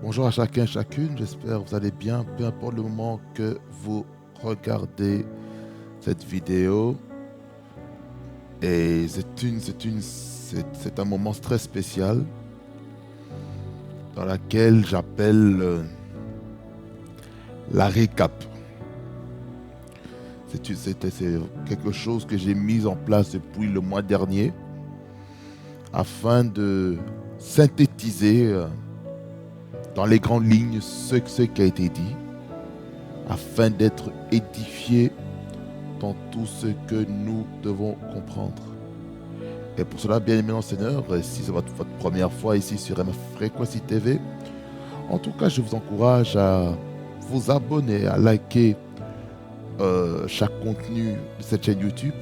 Bonjour à chacun et chacune, j'espère que vous allez bien, peu importe le moment que vous regardez cette vidéo. Et c'est un moment très spécial dans lequel j'appelle la récap. C'est quelque chose que j'ai mis en place depuis le mois dernier afin de synthétiser dans les grandes lignes ce qui a été dit, afin d'être édifié dans tout ce que nous devons comprendre. Et pour cela, bien aimé dans le Seigneur, si c'est votre première fois ici sur MF Frequency TV, en tout cas, je vous encourage à vous abonner, à liker chaque contenu de cette chaîne YouTube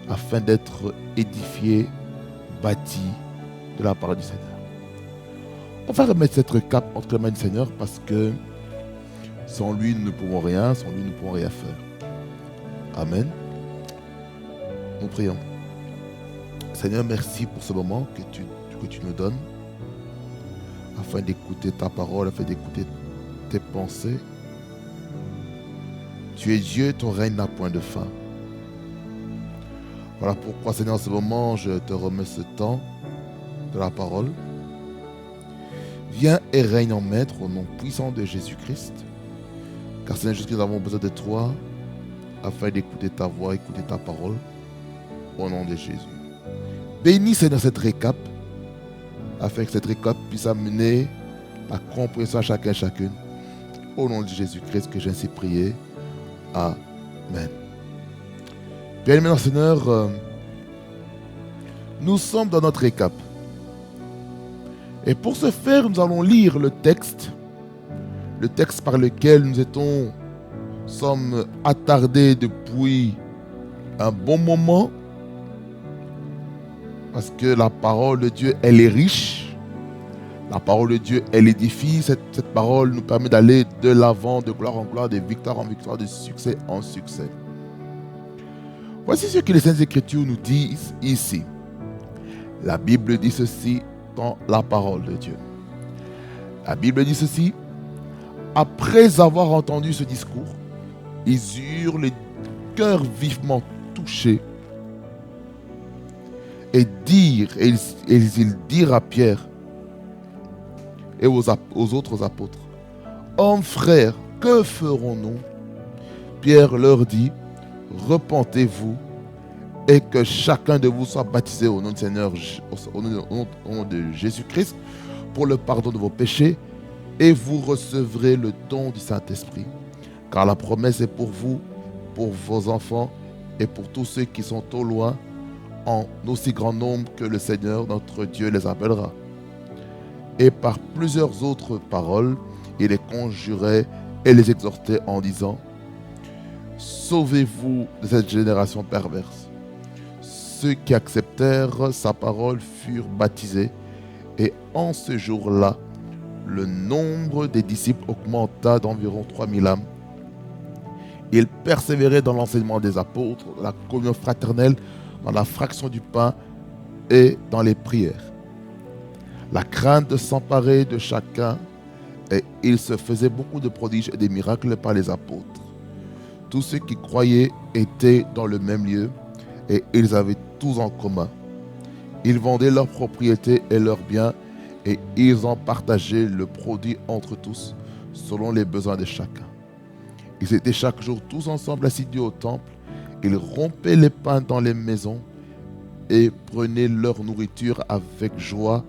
afin d'être édifié, bâti de la part du Seigneur. On va remettre cette récap entre les mains du Seigneur parce que sans lui, nous ne pouvons rien, sans lui, nous ne pouvons rien faire. Amen. Nous prions. Seigneur, merci pour ce moment que tu nous donnes afin d'écouter ta parole, afin d'écouter tes pensées. Tu es Dieu, ton règne n'a point de fin. Voilà pourquoi, Seigneur, en ce moment, je te remets ce temps de la parole. Viens et règne en maître au nom puissant de Jésus-Christ. Car Seigneur, juste que nous avons besoin de toi afin d'écouter ta voix, écouter ta parole. Au nom de Jésus. Bénis, Seigneur, cette récap afin que cette récap puisse amener la compréhension à chacun et chacune. Au nom de Jésus-Christ que j'ai ainsi prié. Amen. Bien aimé Seigneur, nous sommes dans notre récap. Et pour ce faire, nous allons lire le texte par lequel nous sommes attardés depuis un bon moment. Parce que la parole de Dieu, elle est riche. La parole de Dieu, elle édifie. Cette parole nous permet d'aller de l'avant, de gloire en gloire, de victoire en victoire, de succès en succès. Voici ce que les Saintes Écritures nous disent ici. La Bible dit ceci dans la parole de Dieu. La Bible dit ceci. Après avoir entendu ce discours, ils eurent le cœur vivement touché. Et ils dirent à Pierre et aux autres apôtres, hommes frères, que ferons-nous? Pierre leur dit, repentez-vous et que chacun de vous soit baptisé au nom du Seigneur, au nom de Jésus-Christ, pour le pardon de vos péchés, et vous recevrez le don du Saint-Esprit. Car la promesse est pour vous, pour vos enfants et pour tous ceux qui sont au loin, en aussi grand nombre que le Seigneur notre Dieu les appellera. Et par plusieurs autres paroles, il les conjurait et les exhortait en disant, sauvez-vous de cette génération perverse. Ceux qui acceptèrent sa parole furent baptisés, et en ce jour-là, le nombre des disciples augmenta d'environ 3000 âmes. Ils persévéraient dans l'enseignement des apôtres, dans la communion fraternelle, dans la fraction du pain et dans les prières. La crainte s'emparait de chacun et il se faisait beaucoup de prodiges et des miracles par les apôtres. Tous ceux qui croyaient étaient dans le même lieu et ils avaient tous en commun. Ils vendaient leurs propriétés et leurs biens et ils en partageaient le produit entre tous selon les besoins de chacun. Ils étaient chaque jour tous ensemble assidus au temple. Ils rompaient les pains dans les maisons et prenaient leur nourriture avec joie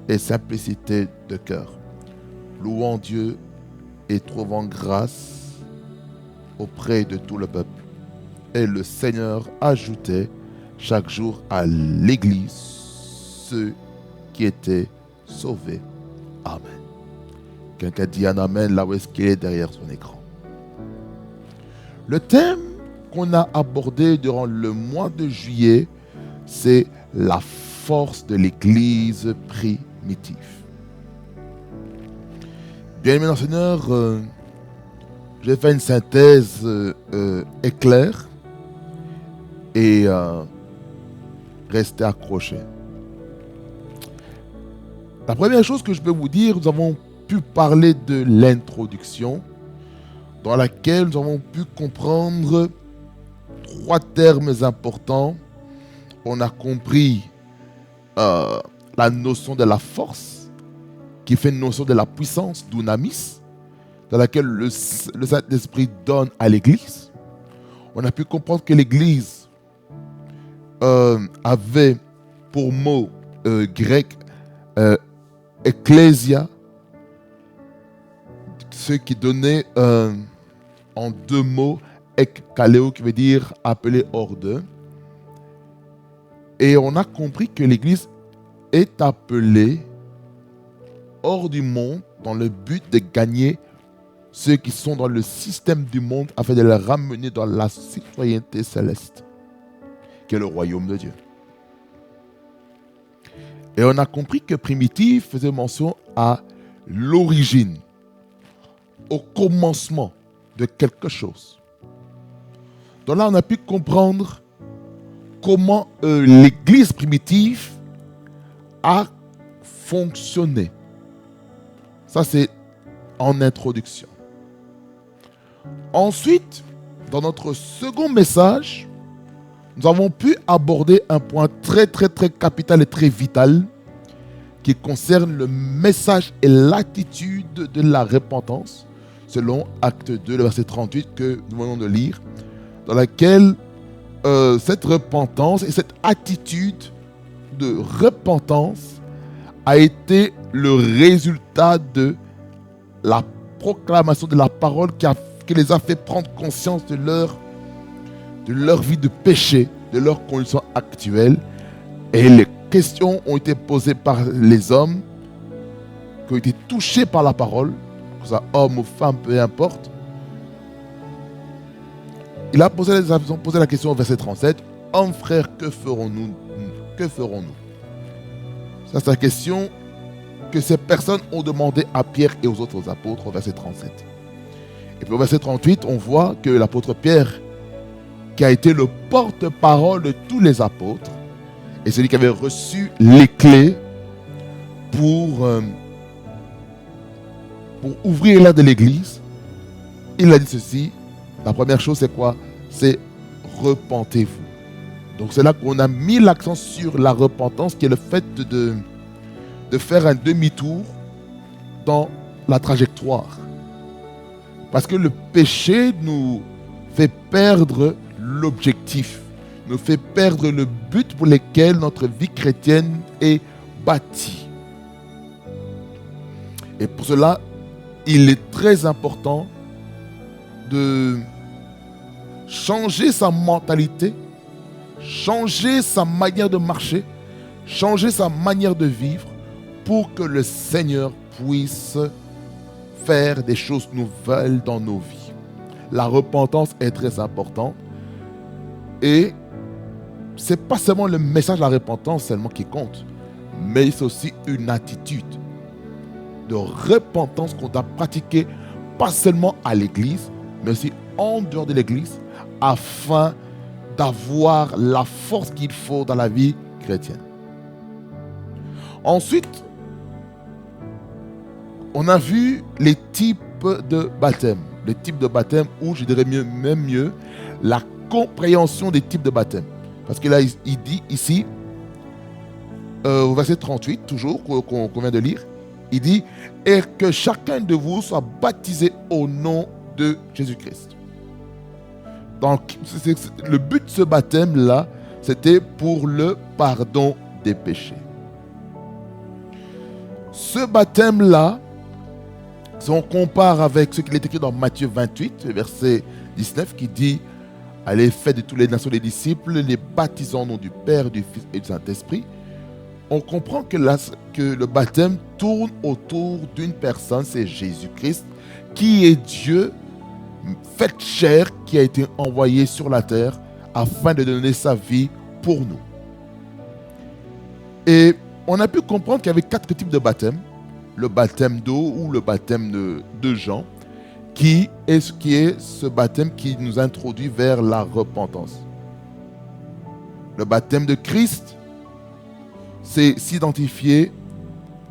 et simplicité de cœur, louant Dieu et trouvant grâce auprès de tout le peuple. Et le Seigneur ajoutait chaque jour à l'Église ceux qui étaient sauvés. Amen. Quelqu'un dit un amen là où est-ce qu'il est derrière son écran. Le thème qu'on a abordé durant le mois de juillet, c'est la force de l'Église primitive. Bien aimé dans le Seigneur, je vais faire une synthèse éclair et rester accroché. La première chose que je peux vous dire, nous avons pu pu parler de l'introduction, dans laquelle nous avons pu comprendre 3 termes importants. On a compris la notion de la force, qui fait une notion de la puissance, dunamis, dans laquelle le Saint-Esprit donne à l'Église. On a pu comprendre que l'Église avait pour mot grec ecclésia, ce qui donnait en 2 mots ekkaleo, qui veut dire appelé hors d'eux. Et on a compris que l'Église est appelée hors du monde dans le but de gagner ceux qui sont dans le système du monde afin de les ramener dans la citoyenneté céleste, qui est le royaume de Dieu. Et on a compris que Primitif faisait mention à l'origine, au commencement de quelque chose. Donc là, on a pu comprendre comment l'Église primitive a fonctionné. Ça, c'est en introduction. Ensuite, dans notre second message, nous avons pu aborder un point très capital et très vital qui concerne le message et l'attitude de la repentance, selon Acte 2, le verset 38 que nous venons de lire, dans laquelle cette repentance et cette attitude de repentance a été le résultat de la proclamation de la parole qui les a fait prendre conscience de leur vie de péché, de leur condition actuelle. Et les questions ont été posées par les hommes qui ont été touchés par la parole, que ce soit homme ou femme, peu importe. Ils ont posé la question au verset 37. « Hommes, frères, que ferons-nous ? Que ferons-nous » Ça, c'est la question que ces personnes ont demandé à Pierre et aux autres apôtres au verset 37. Et puis au verset 38, on voit que l'apôtre Pierre, qui a été le porte-parole de tous les apôtres, et celui qui avait reçu les clés pour ouvrir l'air de l'église, il a dit ceci. La première chose, c'est quoi? C'est repentez-vous. Donc c'est là qu'on a mis l'accent sur la repentance, qui est le fait de faire un demi-tour dans la trajectoire. Parce que le péché nous fait perdre l'objectif, nous fait perdre le but pour lequel notre vie chrétienne est bâtie. Et pour cela, il est très important de changer sa mentalité, changer sa manière de marcher, changer sa manière de vivre pour que le Seigneur puisse faire des choses nouvelles dans nos vies. La repentance est très importante et ce n'est pas seulement le message de la repentance seulement qui compte, mais c'est aussi une attitude de repentance qu'on doit pratiquer pas seulement à l'église, mais aussi en dehors de l'église, afin d'avoir la force qu'il faut dans la vie chrétienne. Ensuite, on a vu les types de baptême. Les types de baptême, ou je dirais même mieux, la compréhension des types de baptême. Parce que là, il dit ici, au verset 38, toujours, qu'on vient de lire, il dit « Et que chacun de vous soit baptisé au nom de Jésus-Christ ». Donc, le but de ce baptême-là, c'était pour le pardon des péchés. Ce baptême-là, si on compare avec ce qu'il est écrit dans Matthieu 28, verset 19, qui dit « Allez, faites de toutes les nations des disciples, les baptisant au nom du Père, du Fils et du Saint-Esprit », on comprend que le baptême tourne autour d'une personne, c'est Jésus-Christ, qui est Dieu, fait chair, qui a été envoyé sur la terre afin de donner sa vie pour nous. Et on a pu comprendre qu'il y avait 4 types de baptême. Le baptême d'eau ou le baptême de Jean, qui est ce baptême qui nous introduit vers la repentance. Le baptême de Christ, c'est s'identifier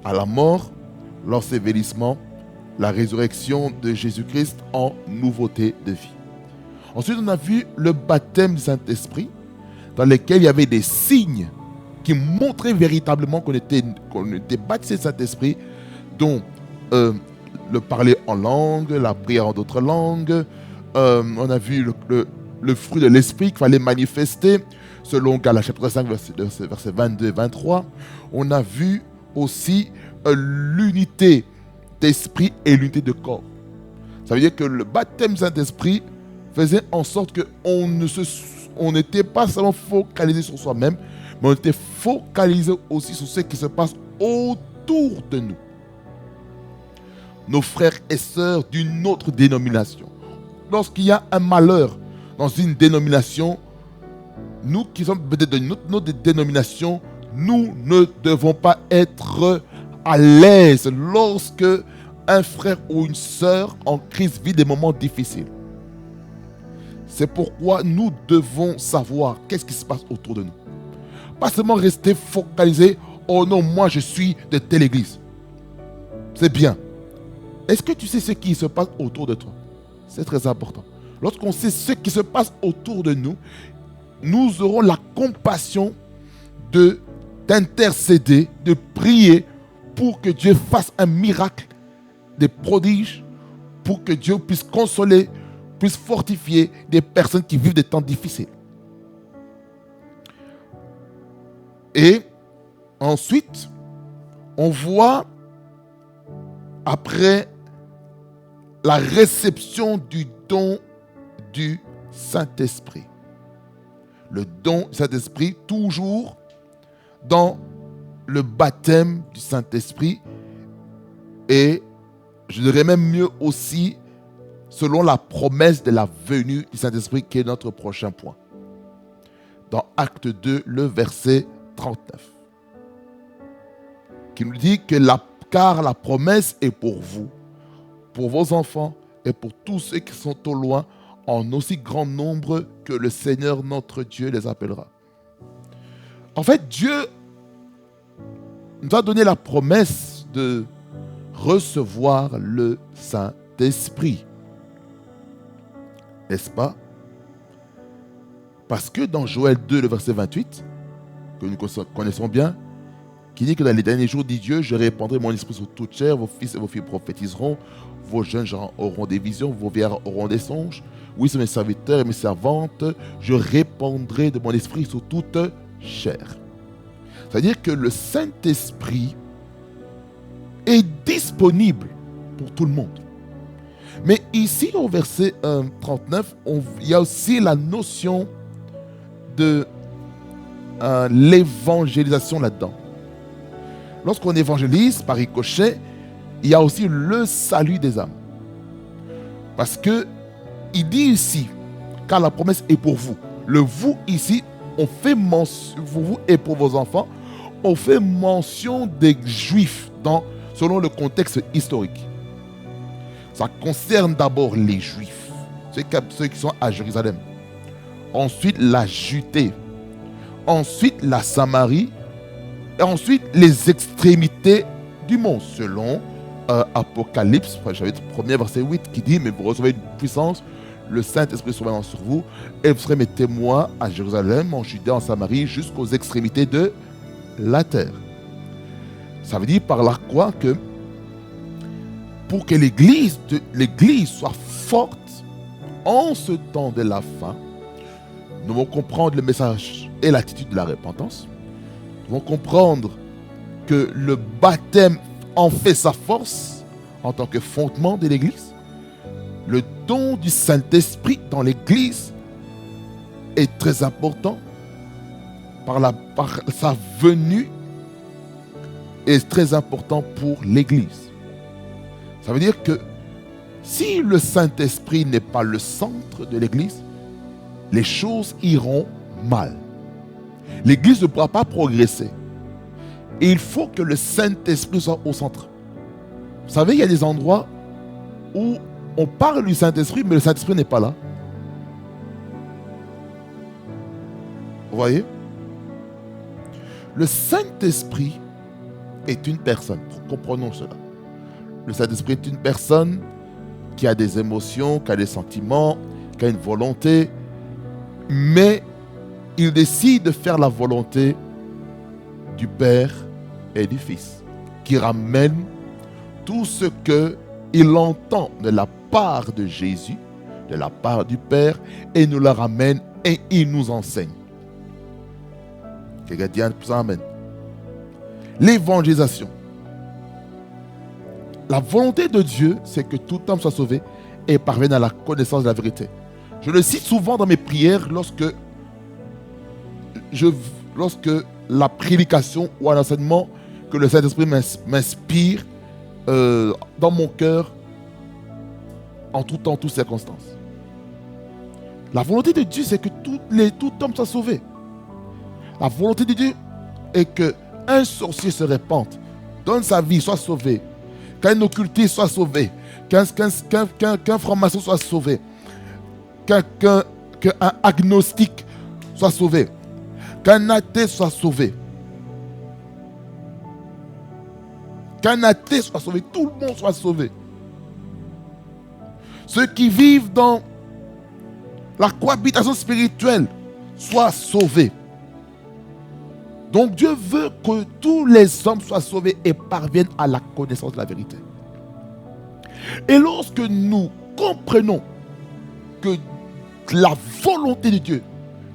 à la mort, l'ensevelissement, la résurrection de Jésus-Christ en nouveauté de vie. Ensuite, on a vu le baptême du Saint-Esprit, dans lequel il y avait des signes qui montraient véritablement qu'on était baptisé du Saint-Esprit, dont le parler en langue, la prière en d'autres langues. On a vu le fruit de l'Esprit qu'il fallait manifester, selon Galates chapitre 5, versets 22 et 23. On a vu aussi l'unité d'esprit et l'unité de corps. Ça veut dire que le baptême du Saint-Esprit faisait en sorte qu'on n'était pas seulement focalisé sur soi-même, mais on était focalisé aussi sur ce qui se passe autour de nous. Nos frères et sœurs d'une autre dénomination. Lorsqu'il y a un malheur dans une dénomination, nous qui sommes peut-être de notre dénomination, nous ne devons pas être à l'aise lorsque un frère ou une sœur en Christ vit des moments difficiles. C'est pourquoi nous devons savoir qu'est-ce qui se passe autour de nous. Pas seulement rester focalisé, oh non, moi je suis de telle église. C'est bien. Est-ce que tu sais ce qui se passe autour de toi? C'est très important. Lorsqu'on sait ce qui se passe autour de nous, nous aurons la compassion d'intercéder, de prier pour que Dieu fasse un miracle, des prodiges, pour que Dieu puisse consoler, puisse fortifier des personnes qui vivent des temps difficiles. Et ensuite, on voit, après la réception du don du Saint-Esprit. Le don du Saint-Esprit, toujours dans le baptême du Saint-Esprit, et je dirais même mieux aussi, selon la promesse de la venue du Saint-Esprit, qui est notre prochain point. Dans Acte 2, le verset 39, qui nous dit que car la promesse est pour vous, pour vos enfants et pour tous ceux qui sont au loin, en aussi grand nombre que le Seigneur notre Dieu les appellera. En fait, Dieu nous a donné la promesse de recevoir le Saint-Esprit. N'est-ce pas? Parce que dans Joël 2, le verset 28, que nous connaissons bien, qui dit que dans les derniers jours, dit Dieu, je répandrai mon esprit sur toute chair, vos fils et vos filles prophétiseront, vos jeunes gens auront des visions, vos vieillards auront des songes. Oui, c'est mes serviteurs et mes servantes, je répandrai de mon esprit sur toute chair. C'est-à-dire que le Saint-Esprit est disponible pour tout le monde. Mais ici, au verset 39, il y a aussi la notion de l'évangélisation là-dedans. Lorsqu'on évangélise par ricochet, il y a aussi le salut des âmes. Parce que il dit ici, car la promesse est pour vous. Le vous ici, on fait mention, vous et pour vos enfants, on fait mention des Juifs selon le contexte historique. Ça concerne d'abord les Juifs, ceux qui sont à Jérusalem. Ensuite, la Judée. Ensuite, la Samarie. Et ensuite, les extrémités du monde, selon Apocalypse, chapitre 1er, verset 8, qui dit, mais vous recevez une puissance, le Saint-Esprit sera sur vous, et vous serez mes témoins à Jérusalem, en Judée, en Samarie, jusqu'aux extrémités de la terre. Ça veut dire par là quoi? Que pour que l'Église soit forte en ce temps de la fin, nous devons comprendre le message et l'attitude de la repentance. Nous devons comprendre que le baptême en fait sa force en tant que fondement de l'Église. Le don du Saint-Esprit dans l'Église est très important par sa venue est très important pour l'Église. Ça veut dire que si le Saint-Esprit n'est pas le centre de l'Église, les choses iront mal. L'Église ne pourra pas progresser. Et il faut que le Saint-Esprit soit au centre. Vous savez, il y a des endroits où on parle du Saint-Esprit, mais le Saint-Esprit n'est pas là. Vous voyez? Le Saint-Esprit est une personne. Comprenons cela. Le Saint-Esprit est une personne qui a des émotions, qui a des sentiments, qui a une volonté, mais il décide de faire la volonté du Père et du Fils, qui ramène tout ce qu'il entend de la part de Jésus, de la part du Père, et nous le ramène et il nous enseigne. Quelqu'un dit un puissant amen. L'évangélisation. La volonté de Dieu, c'est que tout homme soit sauvé et parvienne à la connaissance de la vérité. Je le cite souvent dans mes prières lorsque la prédication ou un enseignement que le Saint-Esprit m'inspire dans mon cœur en tout temps, toutes circonstances. La volonté de Dieu, c'est que tout homme soit sauvé. La volonté de Dieu est qu'un sorcier se répande, donne sa vie, soit sauvé, qu'un occultiste soit sauvé, qu'un franc-maçon soit sauvé, qu'un agnostique soit sauvé, qu'un athée soit sauvé. Qu'un athée soit sauvé, tout le monde soit sauvé. Ceux qui vivent dans la cohabitation spirituelle soient sauvés. Donc Dieu veut que tous les hommes soient sauvés et parviennent à la connaissance de la vérité. Et lorsque nous comprenons que la volonté de Dieu,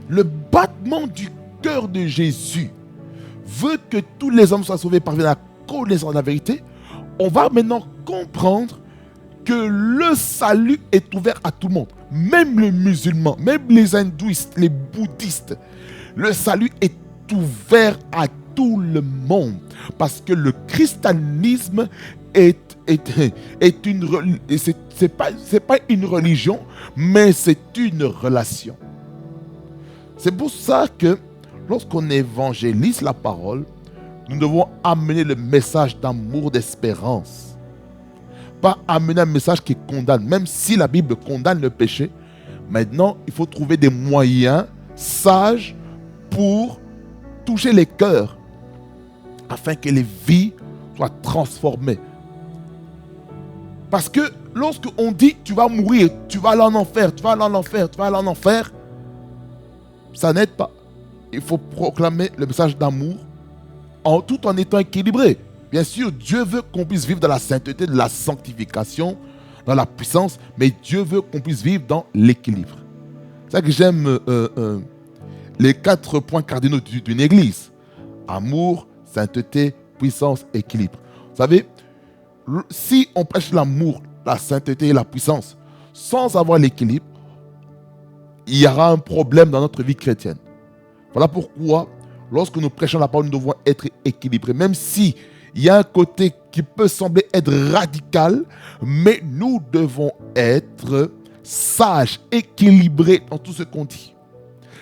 le battement du cœur de Jésus veut que tous les hommes soient sauvés et parviennent à la connaissance de la vérité, on va maintenant comprendre que le salut est ouvert à tout le monde. Même les musulmans, même les hindouistes, les bouddhistes. Le salut est ouvert à tout le monde. Parce que le christianisme c'est pas une religion, mais c'est une relation. C'est pour ça que lorsqu'on évangélise la parole, nous devons amener le message d'amour, d'espérance. Pas amener un message qui condamne. Même si la Bible condamne le péché, maintenant, il faut trouver des moyens sages pour toucher les cœurs afin que les vies soient transformées. Parce que lorsque on dit tu vas mourir, tu vas aller en enfer, tu vas aller en enfer, tu vas aller en enfer, ça n'aide pas. Il faut proclamer le message d'amour tout en étant équilibré. Bien sûr, Dieu veut qu'on puisse vivre dans la sainteté, de la sanctification, dans la puissance, mais Dieu veut qu'on puisse vivre dans l'équilibre. C'est ça que j'aime les 4 points cardinaux d'une église. Amour, sainteté, puissance, équilibre. Vous savez, si on prêche l'amour, la sainteté et la puissance sans avoir l'équilibre, il y aura un problème dans notre vie chrétienne. Voilà pourquoi, lorsque nous prêchons la parole, nous devons être équilibrés. Même si il y a un côté qui peut sembler être radical, mais nous devons être sages, équilibrés dans tout ce qu'on dit.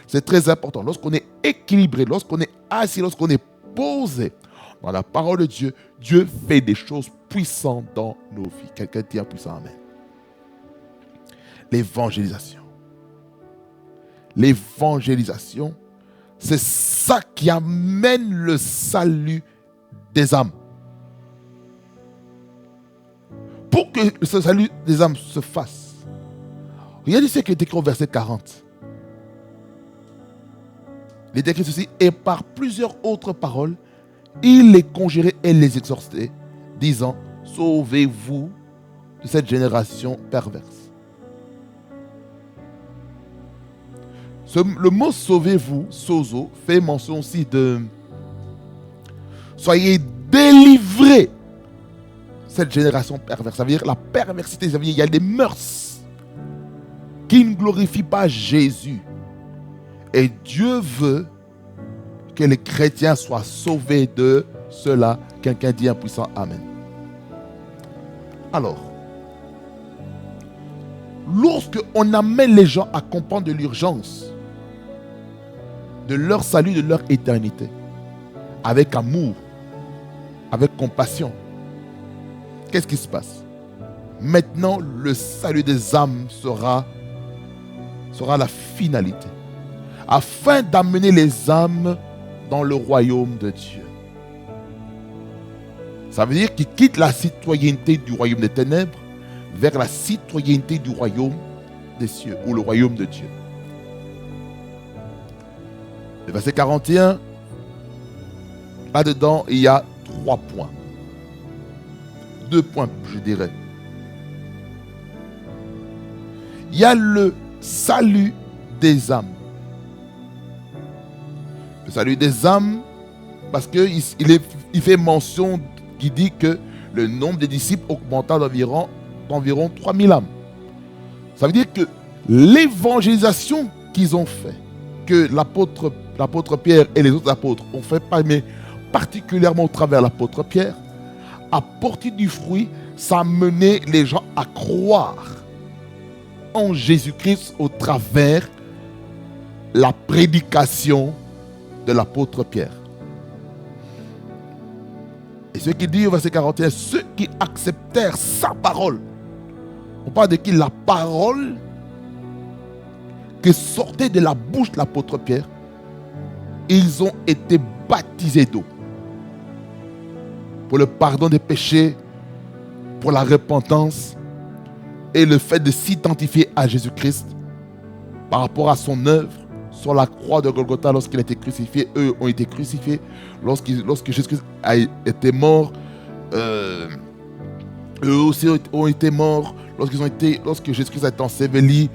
C'est très important. Lorsqu'on est équilibré, lorsqu'on est assis, lorsqu'on est posé dans la parole de Dieu, Dieu fait des choses puissantes dans nos vies. Quelqu'un dit un puissant amen. L'évangélisation. L'évangélisation, c'est ça qui amène le salut des âmes. Pour que ce salut des âmes se fasse, regardez ce qui est écrit au verset 40. Il est écrit ceci, et par plusieurs autres paroles, il les conjurait et les exhortait, disant, sauvez-vous de cette génération perverse. Le mot sauvez-vous, sozo, fait mention aussi de soyez délivrés de cette génération perverse. Ça veut dire la perversité, ça veut dire il y a des mœurs qui ne glorifient pas Jésus. Et Dieu veut que les chrétiens soient sauvés de cela. Quelqu'un dit un puissant amen. Alors, lorsque on amène les gens à comprendre de l'urgence, de leur salut, de leur éternité, avec amour, avec compassion, qu'est-ce qui se passe? Maintenant, le salut des âmes sera la finalité, afin d'amener les âmes dans le royaume de Dieu. Ça veut dire qu'il quitte la citoyenneté du royaume des ténèbres vers la citoyenneté du royaume des cieux, ou le royaume de Dieu. Le verset 41, là-dedans, il y a 3 points. 2 points, je dirais. Il y a le salut des âmes. Le salut des âmes, parce qu'il fait mention, qui dit que le nombre des disciples augmenta d'environ 3000 âmes. Ça veut dire que l'évangélisation qu'ils ont fait, que l'apôtre Pierre et les autres apôtres ont fait, mais particulièrement au travers de l'apôtre Pierre, a porté du fruit, ça a mené les gens à croire en Jésus-Christ au travers la prédication de l'apôtre Pierre. Et ce qu'il dit au verset 41, ceux qui acceptèrent sa parole. On parle de qui? La parole qui sortait de la bouche de l'apôtre Pierre. Ils ont été baptisés d'eau pour le pardon des péchés, pour la repentance et le fait de s'identifier à Jésus-Christ par rapport à son œuvre sur la croix de Golgotha lorsqu'il a été crucifié. Eux ont été crucifiés. Lorsque Jésus-Christ a été mort, eux aussi ont été morts. Lorsque Jésus-Christ a été enseveli,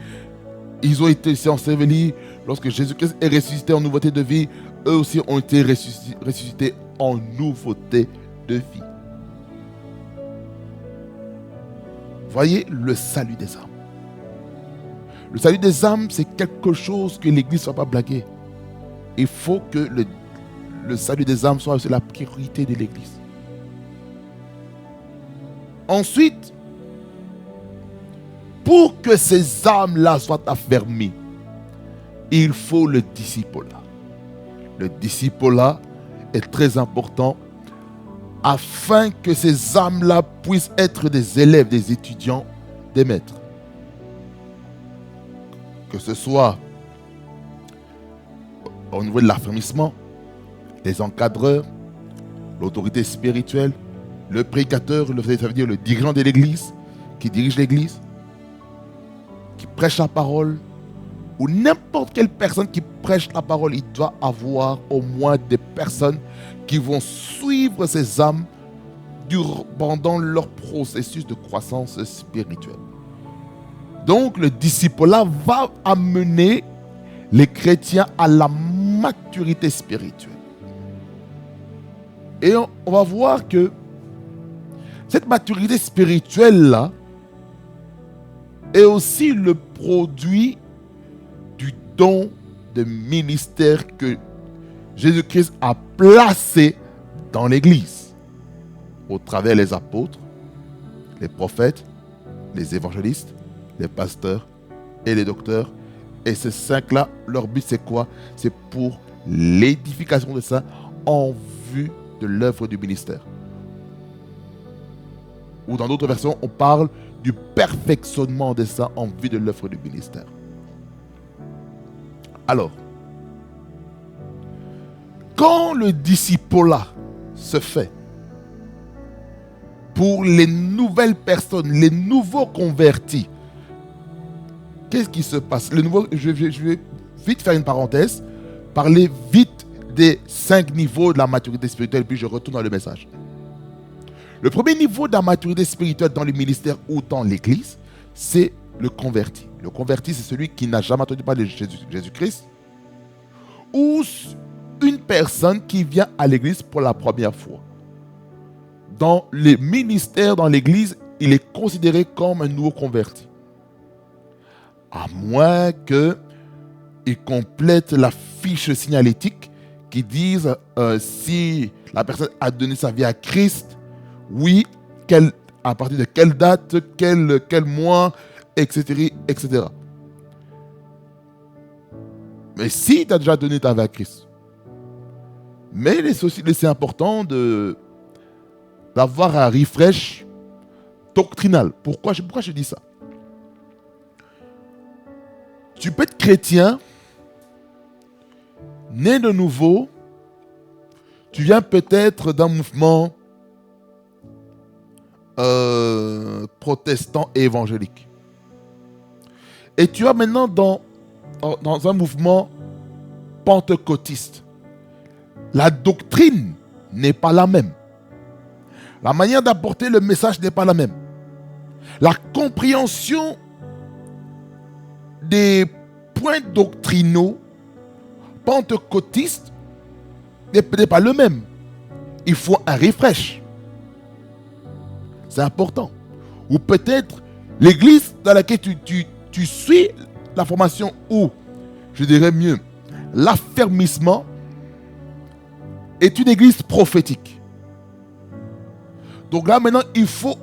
ils ont été aussi ensevelis. Lorsque Jésus-Christ est ressuscité en nouveauté de vie, eux aussi ont été ressuscités en nouveauté de vie. Voyez le salut des âmes. Le salut des âmes, c'est quelque chose que l'Église ne soit pas blaguée. Il faut que le salut des âmes soit la priorité de l'Église. Ensuite, pour que ces âmes-là soient affermies, il faut le discipolat. Le discipolat est très important afin que ces âmes-là puissent être des élèves, des étudiants, des maîtres. Que ce soit au niveau de l'affermissement, les encadreurs, l'autorité spirituelle, le prédicateur, ça veut dire le dirigeant de l'église, qui dirige l'église, qui prêche la parole, ou n'importe quelle personne qui prêche la parole, il doit avoir au moins des personnes qui vont suivre ces âmes pendant leur processus de croissance spirituelle. Donc le discipolat va amener les chrétiens à la maturité spirituelle. Et on va voir que cette maturité spirituelle-là est aussi le produit du don de ministère que Jésus-Christ a placé dans l'Église, au travers les apôtres, les prophètes, les évangélistes, les pasteurs et les docteurs. Et ces 5-là, leur but c'est quoi? C'est pour l'édification de ça en vue de l'œuvre du ministère. Ou dans d'autres versions, on parle du perfectionnement de ça en vue de l'œuvre du ministère. Alors, quand le discipolat se fait pour les nouvelles personnes, les nouveaux convertis, qu'est-ce qui se passe? Je vais vite faire une parenthèse, parler vite des 5 niveaux de la maturité spirituelle, puis je retourne dans le message. Le premier niveau de la maturité spirituelle dans le ministère ou dans l'église, c'est le converti. Le converti, c'est celui qui n'a jamais entendu parler de Jésus-Christ, ou une personne qui vient à l'église pour la première fois. Dans les ministères, dans l'église, il est considéré comme un nouveau converti. À moins qu'il complète la fiche signalétique qui dise si la personne a donné sa vie à Christ, oui, à partir de quelle date, quel mois, etc., etc. Mais si tu as déjà donné ta vie à Christ, mais c'est important d'avoir un refresh doctrinal. Pourquoi je dis ça? Tu peux être chrétien, né de nouveau, tu viens peut-être d'un mouvement protestant et évangélique. Et tu as maintenant dans un mouvement pentecôtiste. La doctrine n'est pas la même. La manière d'apporter le message n'est pas la même. La compréhension des points doctrinaux pentecôtistes n'est pas le même. Il faut un refresh. C'est important. Ou peut-être l'église dans laquelle tu suis la formation, ou je dirais mieux, l'affermissement est une église prophétique. Donc là maintenant, il faut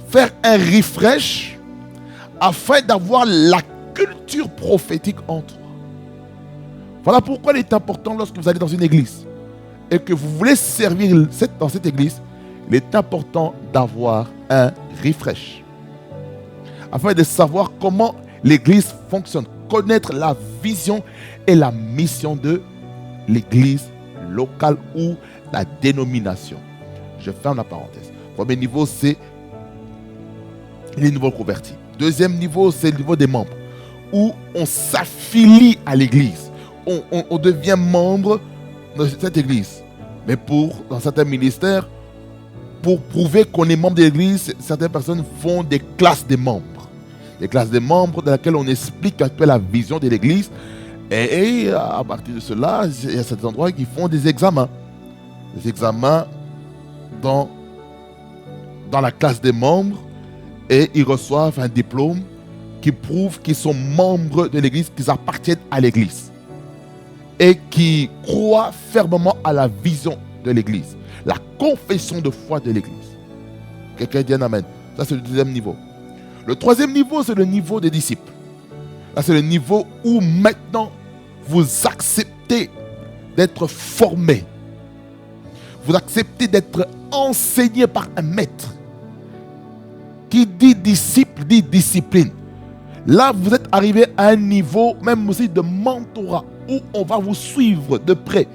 faire un refresh afin d'avoir la culture prophétique en toi. Voilà pourquoi il est important, lorsque vous allez dans une église et que vous voulez servir dans cette église, il est important d'avoir un refresh afin de savoir comment l'église fonctionne, connaître la vision et la mission de l'église locale ou la dénomination. Je ferme la parenthèse. Premier niveau, c'est les nouveaux convertis. Deuxième niveau, c'est le niveau des membres, où on s'affilie à l'église. On devient membre de cette église. Mais dans certains ministères, pour prouver qu'on est membre de l'église, certaines personnes font des classes de membres. Des classes de membres dans lesquelles on explique un peu la vision de l'église. Et à partir de cela, il y a certains endroits qui font des examens. Des examens dans la classe des membres. Et ils reçoivent un diplôme qui prouve qu'ils sont membres de l'église, qu'ils appartiennent à l'église. Et qui croient fermement à la vision de l'église. La confession de foi de l'église. Quelqu'un dit un amen. Ça, c'est le deuxième niveau. Le troisième niveau, c'est le niveau des disciples. Là, c'est le niveau où maintenant, vous acceptez d'être formé. Vous acceptez d'être enseigné par un maître. Qui dit disciple, dit discipline. Là, vous êtes arrivé à un niveau, même aussi de mentorat, où on va vous suivre de près.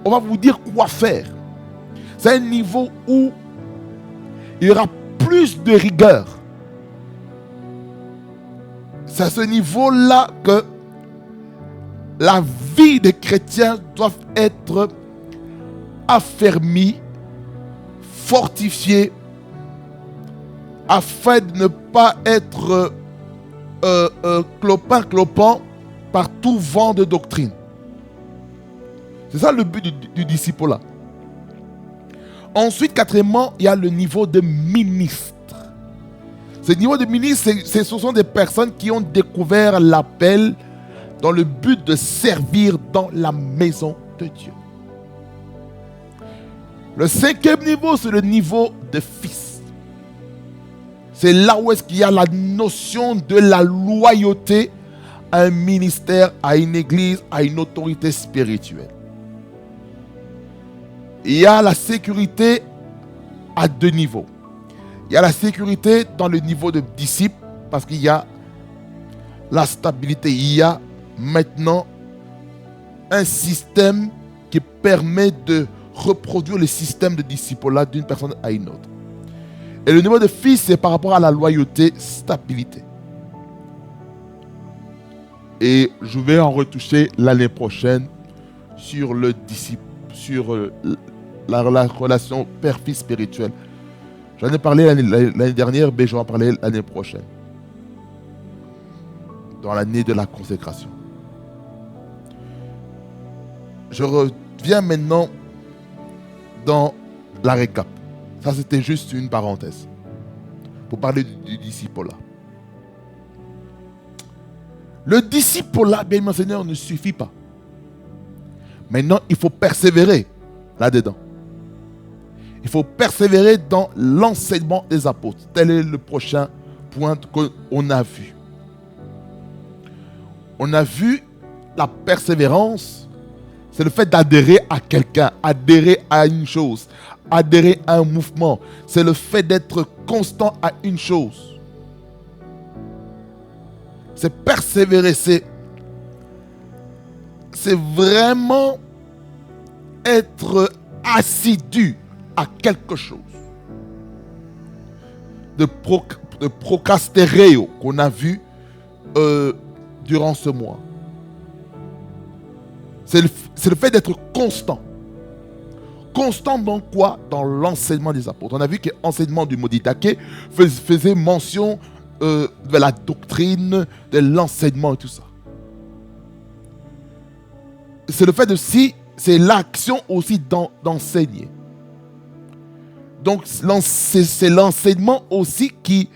On va vous dire quoi faire. C'est un niveau où il y aura plus de rigueur. C'est à ce niveau-là que la vie des chrétiens doit être affermie, fortifiée, afin de ne pas être clopin par tout vent de doctrine. C'est ça le but du disciple-là. Ensuite, quatrièmement, il y a le niveau de ministre. Ce niveau de ministre, ce sont des personnes qui ont découvert l'appel dans le but de servir dans la maison de Dieu. Le cinquième niveau, c'est le niveau de fils. C'est là où est-ce qu'il y a la notion de la loyauté à un ministère, à une église, à une autorité spirituelle. Il y a la sécurité à deux niveaux. Il y a la sécurité dans le niveau de disciple, parce qu'il y a la stabilité. Il y a maintenant un système qui permet de reproduire le système de disciple-là d'une personne à une autre. Et le niveau de fils, c'est par rapport à la loyauté, stabilité. Et je vais en retoucher l'année prochaine sur le disciple, sur la relation père-fils spirituelle. J'en ai parlé l'année dernière, mais je vais en parler l'année prochaine. Dans l'année de la consécration. Je reviens maintenant dans la récap. Ça, c'était juste une parenthèse. Pour parler du disciple-là. Le disciple-là, bien mon Seigneur, ne suffit pas. Maintenant, il faut persévérer là-dedans. Il faut persévérer dans l'enseignement des apôtres. Tel est le prochain point qu'on a vu. On a vu la persévérance, c'est le fait d'adhérer à quelqu'un, adhérer à une chose, adhérer à un mouvement. C'est le fait d'être constant à une chose. C'est persévérer, c'est vraiment être assidu à quelque chose. de procrastéréo qu'on a vu durant ce mois. C'est le fait d'être constant. Constant dans quoi? Dans l'enseignement des apôtres. On a vu que l'enseignement du Moditake faisait mention de la doctrine, de l'enseignement et tout ça. C'est le fait de c'est l'action aussi d'enseigner. Donc c'est l'enseignement aussi qui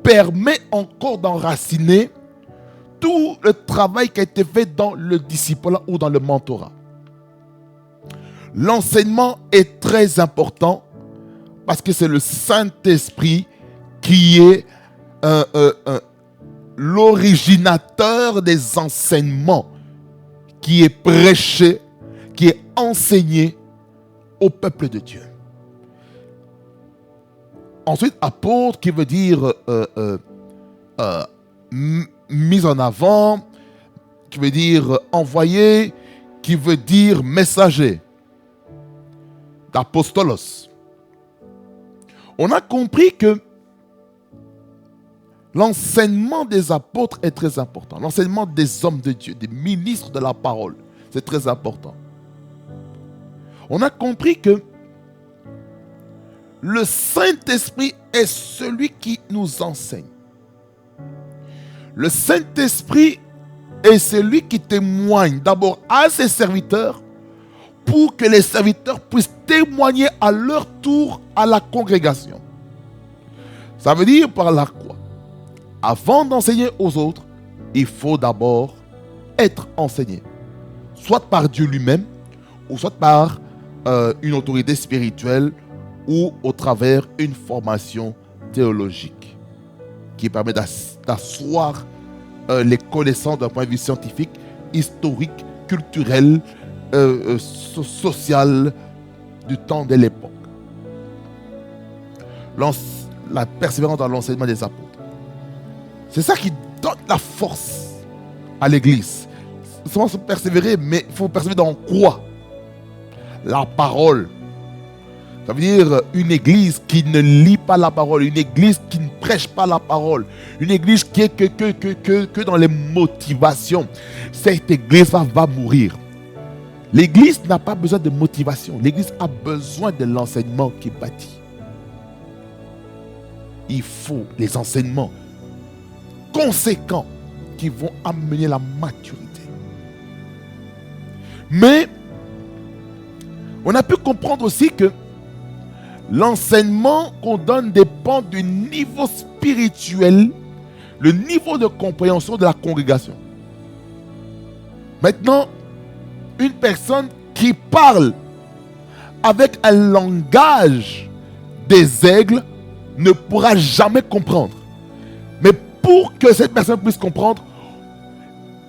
permet encore d'enraciner tout le travail qui a été fait dans le disciple ou dans le mentorat. L'enseignement est très important parce que c'est le Saint-Esprit qui est l'originateur des enseignements qui est prêché, qui est enseigné au peuple de Dieu. Ensuite, apôtre qui veut dire mise en avant, qui veut dire envoyé, qui veut dire messager. D'apostolos. On a compris que l'enseignement des apôtres est très important. L'enseignement des hommes de Dieu, des ministres de la parole, c'est très important. On a compris que le Saint-Esprit est celui qui nous enseigne. Le Saint-Esprit est celui qui témoigne d'abord à ses serviteurs pour que les serviteurs puissent témoigner à leur tour à la congrégation. Ça veut dire par là quoi? Avant d'enseigner aux autres, il faut d'abord être enseigné. Soit par Dieu lui-même, ou soit par une autorité spirituelle, ou au travers d'une formation théologique qui permet d'asseoir les connaissances d'un point de vue scientifique, historique, culturel, social du temps de l'époque. La persévérance dans l'enseignement des apôtres. C'est ça qui donne la force à l'église. Seulement se persévérer, mais il faut persévérer dans quoi? La parole. Ça veut dire une église qui ne lit pas la parole, une église qui ne prêche pas la parole, une église qui est que dans les motivations. Cette église va mourir. L'église n'a pas besoin de motivation. L'église a besoin de l'enseignement qui bâtit. Il faut les enseignements conséquents qui vont amener la maturité. Mais on a pu comprendre aussi que l'enseignement qu'on donne dépend du niveau spirituel, le niveau de compréhension de la congrégation. Maintenant, une personne qui parle avec un langage des aigles ne pourra jamais comprendre. Mais pour que cette personne puisse comprendre,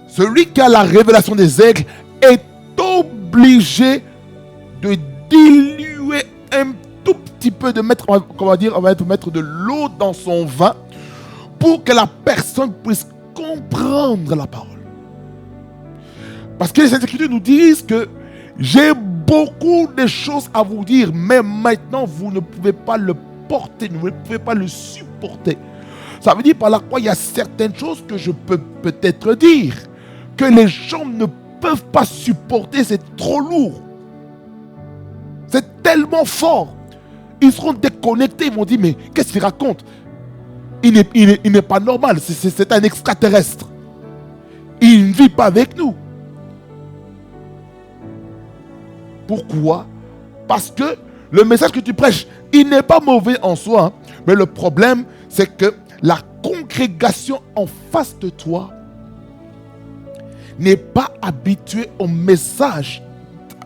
celui qui a la révélation des aigles est obligé de diluer un tout petit peu, de mettre, on va mettre de l'eau dans son vin pour que la personne puisse comprendre la parole. Parce que les Saintes Écritures nous disent que j'ai beaucoup de choses à vous dire, mais maintenant vous ne pouvez pas le porter, vous ne pouvez pas le supporter. Ça veut dire par là quoi il y a certaines choses que je peux peut-être dire, que les gens ne peuvent pas supporter, c'est trop lourd. C'est tellement fort. Ils seront déconnectés, ils vont dire mais qu'est-ce qu'il raconte? Il n'est pas normal, c'est un extraterrestre. Il ne vit pas avec nous. Pourquoi? Parce que le message que tu prêches, il n'est pas mauvais en soi, hein, mais le problème, c'est que la congrégation en face de toi n'est pas habituée au message.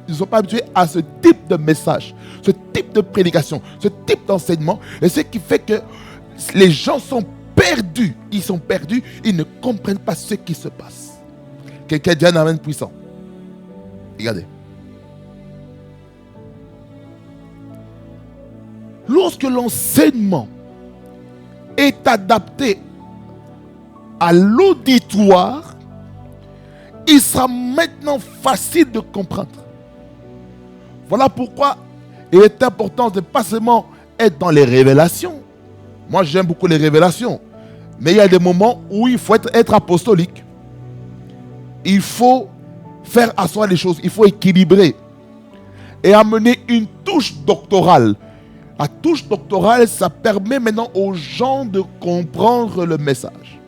Ils ne sont pas habitués à ce type de message, ce type de prédication, ce type d'enseignement. Et ce qui fait que les gens sont perdus. Ils sont perdus, ils ne comprennent pas ce qui se passe. Quelqu'un dit un amen puissant. Regardez. Lorsque l'enseignement est adapté à l'auditoire, il sera maintenant facile de comprendre. Voilà pourquoi il est important de ne pas seulement être dans les révélations, Moi, j'aime beaucoup les révélations. Mais il y a des moments où il faut être apostolique. Il faut faire asseoir les choses. Il faut équilibrer. Et amener une touche doctorale. La touche doctorale, ça permet maintenant aux gens de comprendre le message.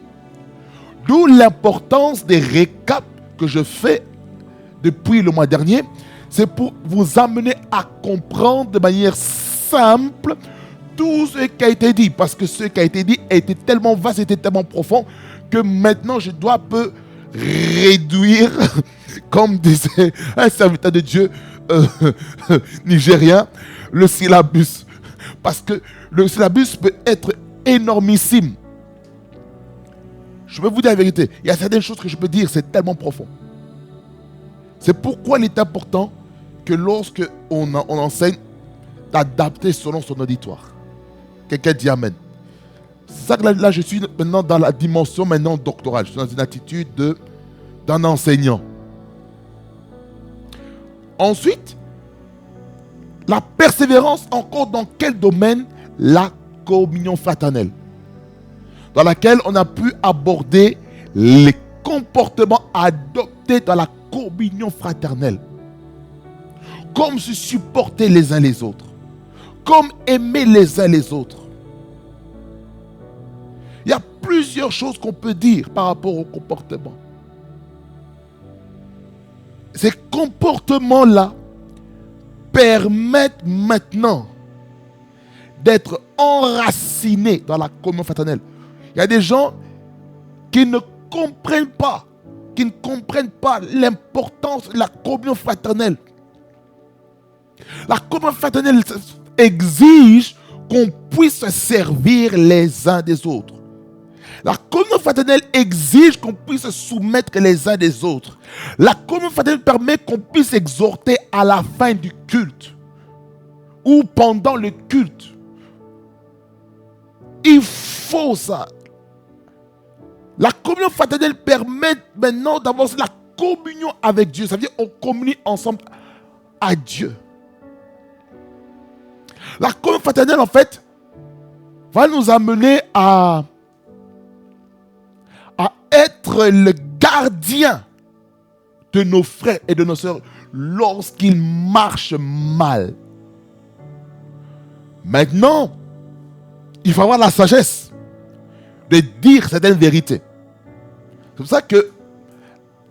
D'où l'importance des récaps que je fais depuis le mois dernier. C'est pour vous amener à comprendre de manière simple tout ce qui a été dit. Parce que ce qui a été dit était tellement vaste, était tellement profond, que maintenant je dois peu réduire, comme disait un serviteur de Dieu nigérien, le syllabus. Parce que le syllabus peut être énormissime. Je vais vous dire la vérité. Il y a certaines choses que je peux dire, c'est tellement profond. C'est pourquoi il est important que lorsque on enseigne, d'adapter selon son auditoire. Quelqu'un dit Amen. C'est ça que là, je suis maintenant dans la dimension maintenant doctorale. Je suis dans une attitude d'un enseignant. Ensuite, la persévérance encore dans quel domaine? La communion fraternelle. Dans laquelle on a pu aborder les comportements adoptés dans la communion fraternelle. Comme se supporter les uns les autres. Comme aimer les uns les autres. Il y a plusieurs choses qu'on peut dire par rapport au comportement. Ces comportements-là permettent maintenant d'être enracinés dans la communion fraternelle. Il y a des gens qui ne comprennent pas l'importance de la communion fraternelle. La communion fraternelle exige qu'on puisse se servir les uns des autres. La communion fraternelle exige qu'on puisse se soumettre les uns des autres. La communion fraternelle permet qu'on puisse exhorter à la fin du culte ou pendant le culte. Il faut ça. La communion fraternelle permet maintenant d'avoir la communion avec Dieu. Ça veut dire qu'on communie ensemble à Dieu. La communion fraternelle, en fait, va nous amener à être le gardien de nos frères et de nos sœurs lorsqu'ils marchent mal. Maintenant, il faut avoir la sagesse de dire certaines vérités. C'est pour ça que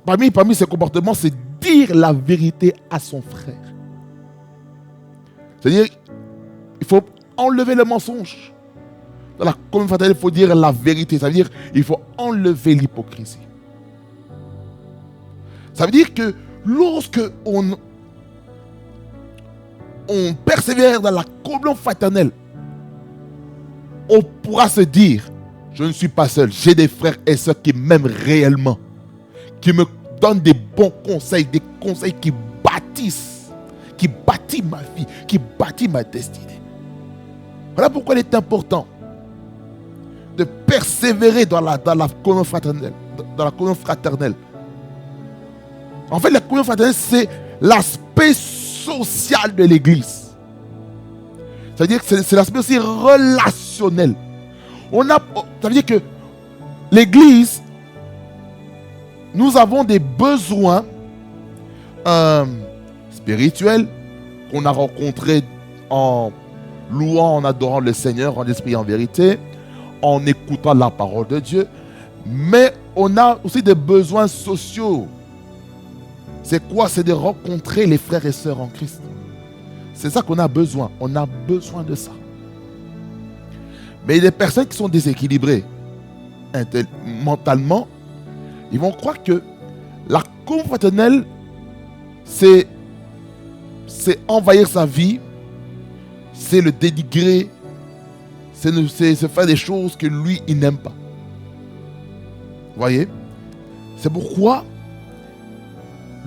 parmi ces comportements, c'est dire la vérité à son frère. C'est-à-dire, il faut enlever le mensonge. Dans la communion fraternelle, il faut dire la vérité. Ça veut dire qu'il faut enlever l'hypocrisie. Ça veut dire que lorsque on persévère dans la communion fraternelle, on pourra se dire, je ne suis pas seul, j'ai des frères et sœurs qui m'aiment réellement, qui me donnent des bons conseils, des conseils qui bâtissent ma vie, qui bâtissent ma destinée. Voilà pourquoi il est important de persévérer dans la communion fraternelle. Dans la communion fraternelle. En fait, la communion fraternelle, c'est l'aspect social de l'Église. C'est-à-dire que c'est l'aspect aussi relationnel. Ça veut dire que l'Église, nous avons des besoins spirituels qu'on a rencontrés en louant, en adorant le Seigneur en esprit et en vérité, en écoutant la parole de Dieu. Mais on a aussi des besoins sociaux. C'est quoi? C'est de rencontrer les frères et sœurs en Christ. C'est ça qu'on a besoin. On a besoin de ça. Mais il y a des personnes qui sont déséquilibrées mentalement. Ils vont croire que la communion fraternelle, c'est envahir sa vie, c'est le dénigrer, c'est faire des choses que lui, il n'aime pas. Vous voyez? C'est pourquoi,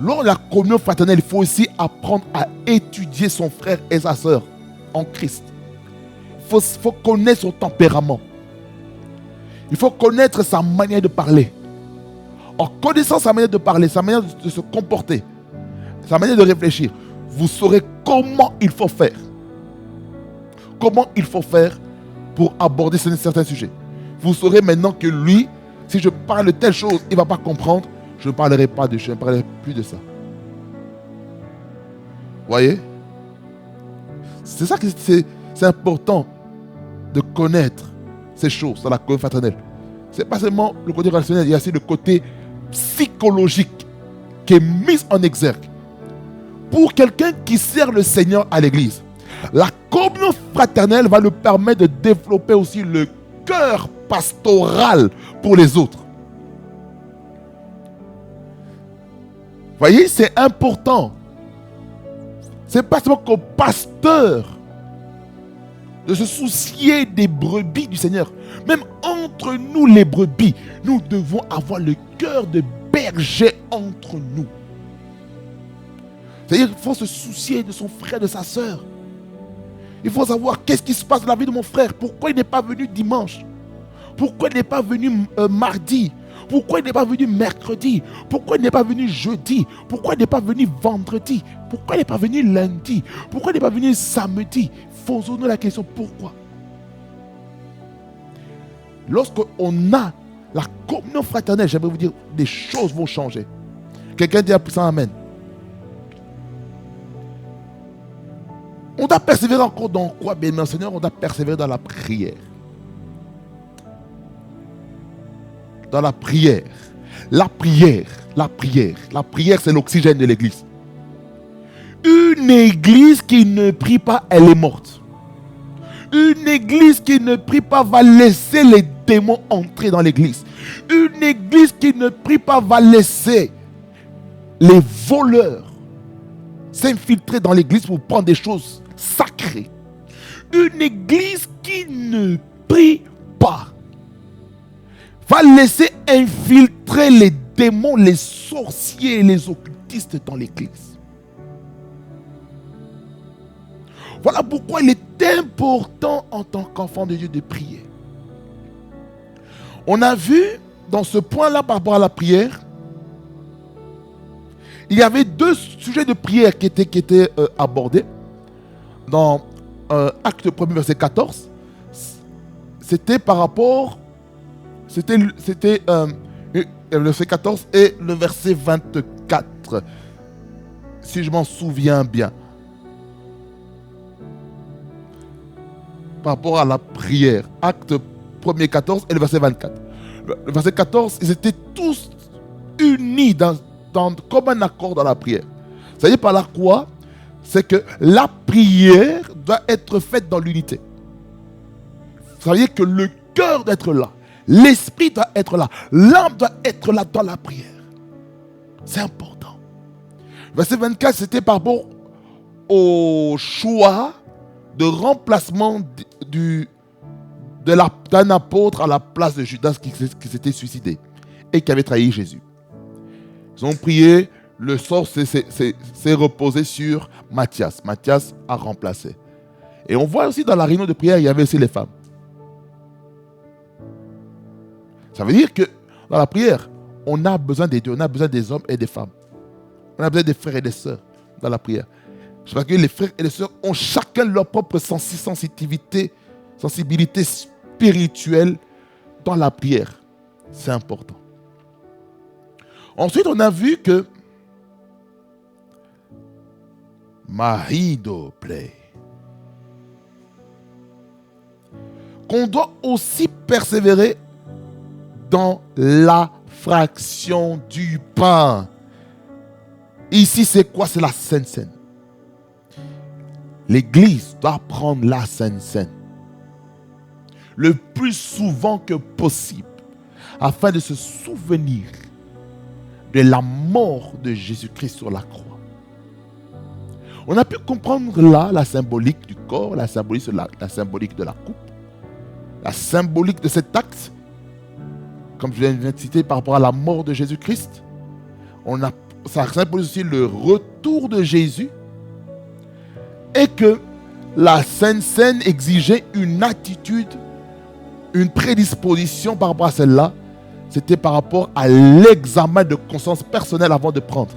lors de la communion fraternelle, il faut aussi apprendre à étudier son frère et sa sœur en Christ. Il faut connaître son tempérament. Il faut connaître sa manière de parler. En connaissant sa manière de parler, sa manière de se comporter, sa manière de réfléchir, vous saurez comment il faut faire. Comment il faut faire pour aborder certains sujets. Vous saurez maintenant que lui, si je parle de telle chose, il ne va pas comprendre. Je ne parlerai pas de je ne parlerai plus de ça. Voyez? C'est ça que c'est important de connaître ces choses dans la communauté fraternelle. Ce n'est pas seulement le côté rationnel, il y a aussi le côté psychologique qui est mis en exergue. Pour quelqu'un qui sert le Seigneur à l'église, la communion fraternelle va lui permettre de développer aussi le cœur pastoral pour les autres. Voyez, c'est important. C'est pas seulement qu'au pasteur de se soucier des brebis du Seigneur. Même entre nous les brebis, nous devons avoir le cœur de berger entre nous. C'est-à-dire qu'il faut se soucier de son frère, de sa soeur. Il faut savoir qu'est-ce qui se passe dans la vie de mon frère. Pourquoi il n'est pas venu dimanche? Pourquoi il n'est pas venu mardi? Pourquoi il n'est pas venu mercredi? Pourquoi il n'est pas venu jeudi? Pourquoi il n'est pas venu vendredi? Pourquoi il n'est pas venu lundi? Pourquoi il n'est pas venu samedi? Posons-nous la question, pourquoi? Lorsqu'on a la communion fraternelle, j'aimerais vous dire, des choses vont changer. Quelqu'un dit un puissant amen. On doit persévérer encore dans quoi, bien Seigneur? On doit persévérer dans la prière. Dans la prière. La prière, c'est l'oxygène de l'église. Une église qui ne prie pas, elle est morte. Une église qui ne prie pas va laisser les démons entrer dans l'église. Une église qui ne prie pas va laisser les voleurs s'infiltrer dans l'église pour prendre des choses sacrées. Une église qui ne prie pas va laisser infiltrer les démons, les sorciers et les occultistes dans l'église. Voilà pourquoi il est important en tant qu'enfant de Dieu de prier. On a vu dans ce point-là par rapport à la prière, il y avait deux sujets de prière qui étaient abordés. Dans Acte 1, verset 14, c'était par rapport, c'était le verset 14 et le verset 24, si je m'en souviens bien. Par rapport à la prière, Acte 1, 14 et le verset 24. Le verset 14, ils étaient tous unis comme un accord dans la prière. Ça veut dire par là quoi? C'est que la prière doit être faite dans l'unité. Ça veut dire que le cœur doit être là. L'esprit doit être là. L'âme doit être là dans la prière. C'est important. Verset 24, c'était par rapport au choix de remplacement d'un apôtre à la place de Judas qui s'était suicidé et qui avait trahi Jésus. Ils ont prié, le sort s'est reposé sur Matthias. Matthias a remplacé. Et on voit aussi dans la réunion de prière, il y avait aussi les femmes. Ça veut dire que dans la prière, on a besoin des deux. On a besoin des hommes et des femmes. On a besoin des frères et des sœurs dans la prière. Je crois que les frères et les sœurs ont chacun leur propre sensibilité spirituelle dans la prière. C'est important. Ensuite, on a vu que Marido play. Qu'on doit aussi persévérer dans la fraction du pain. Ici, c'est quoi? C'est la Sainte Seine. L'Église doit prendre la Sainte Seine le plus souvent que possible afin de se souvenir de la mort de Jésus-Christ sur la croix. On a pu comprendre là la symbolique du corps, la symbolique de la coupe, la symbolique de cet acte, comme je viens de citer par rapport à la mort de Jésus-Christ. Ça symbolise aussi le retour de Jésus et que la Sainte Seine exigeait une attitude, une prédisposition par rapport à celle-là. C'était par rapport à l'examen de conscience personnelle avant de prendre.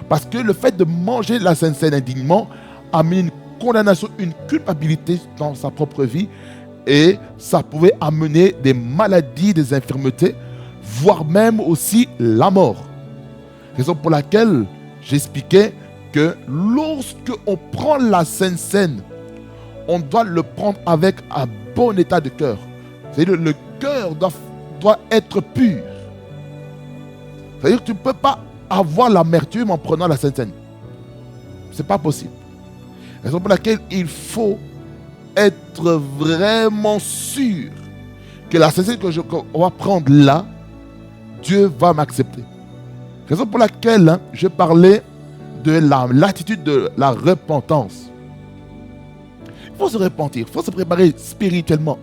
Parce que le fait de manger la Sainte Seine indignement amène une condamnation, une culpabilité dans sa propre vie Et ça pouvait amener des maladies, des infirmités, voire même aussi la mort. Raison pour laquelle j'expliquais que lorsque on prend la Sainte Seine, on doit le prendre avec un bon état de cœur. C'est-à-dire le cœur doit être pur. C'est-à-dire que tu ne peux pas avoir l'amertume en prenant la Sainte Seine. Ce n'est pas possible. Raison pour laquelle il faut être vraiment sûr que la Sainte Seine qu'on va prendre là, Dieu va m'accepter. Raison pour laquelle je parlais de l'attitude de la repentance. Il faut se repentir, il faut se préparer spirituellement